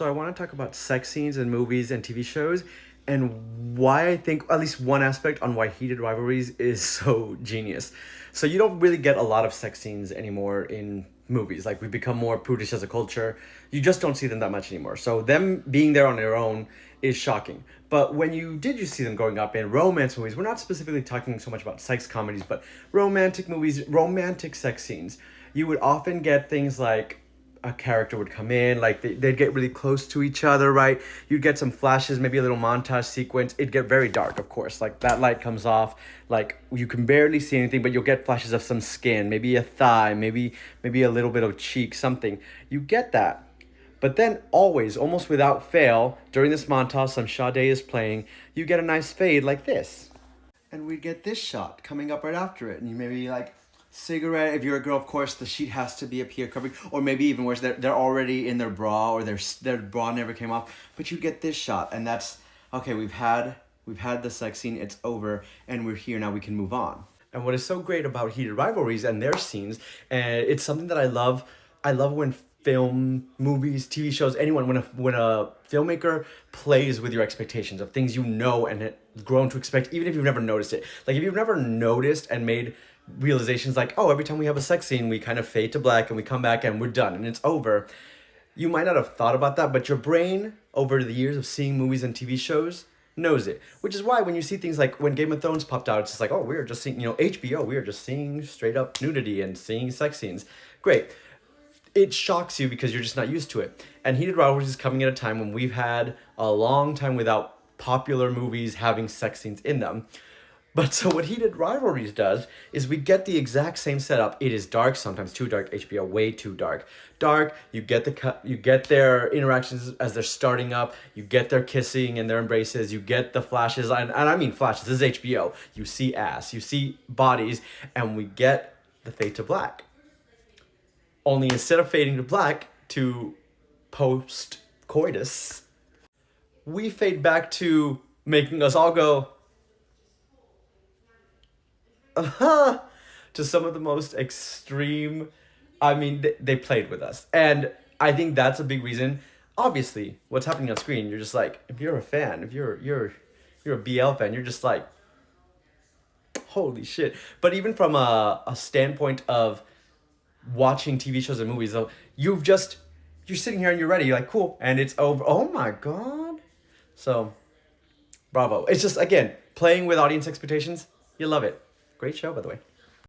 So I want to talk about sex scenes in movies and TV shows and why I think at least one aspect on why Heated Rivalries is so genius. So you don't really get a lot of sex scenes anymore in movies. Like we become more prudish as a culture. You just don't see them that much anymore. So them being there on their own is shocking. But when you see them growing up in romance movies, we're not specifically talking so much about sex comedies, but romantic movies, romantic sex scenes. You would often get things like a character would come in, like they'd get really close to each other, right? You'd get some flashes, maybe a little montage sequence. It'd get very dark, of course. Like that light comes off, like you can barely see anything, but you'll get flashes of some skin, maybe a thigh, maybe a little bit of cheek, something. You get that. But then always, almost without fail, during this montage, some Sade is playing, you get a nice fade like this. And we get this shot coming up right after it. And you maybe like cigarette. If you're a girl, of course, the sheet has to be up here covering, or maybe even worse, they're already in their bra, or their bra never came off. But you get this shot, and that's okay. We've had the sex scene. It's over, and we're here now. We can move on. And what is so great about Heated Rivalries and their scenes, and it's something that I love. I love when film, movies, TV shows, anyone, when a filmmaker plays with your expectations of things you know and had grown to expect, even if you've never noticed it. Like if you've never noticed and made realizations like, oh, every time we have a sex scene, we kind of fade to black and we come back and we're done and it's over. You might not have thought about that, but your brain, over the years of seeing movies and TV shows, knows it. Which is why when you see things like when Game of Thrones popped out, it's just like, oh, we are just seeing, HBO, we are just seeing straight up nudity and seeing sex scenes. Great. It shocks you because you're just not used to it. And Heated Rivalries is coming at a time when we've had a long time without popular movies having sex scenes in them. But so what Heated Rivalries does is we get the exact same setup. It is dark, sometimes too dark. HBO, way too dark. Dark. You get you get their interactions as they're starting up. You get their kissing and their embraces. You get the flashes, and I mean flashes. This is HBO. You see ass. You see bodies, and we get the fade to black. Only instead of fading to black to post coitus, we fade back to making us all go, to some of the most extreme. I mean, they played with us. And I think that's a big reason. Obviously, what's happening on screen, you're just like, if you're a fan, if you're a BL fan, you're just like, holy shit. But even from a standpoint of watching TV shows and movies, though, you're sitting here and you're ready. You're like, cool. And it's over. Oh my God. So, bravo. It's just, again, playing with audience expectations. You love it. Great show, by the way.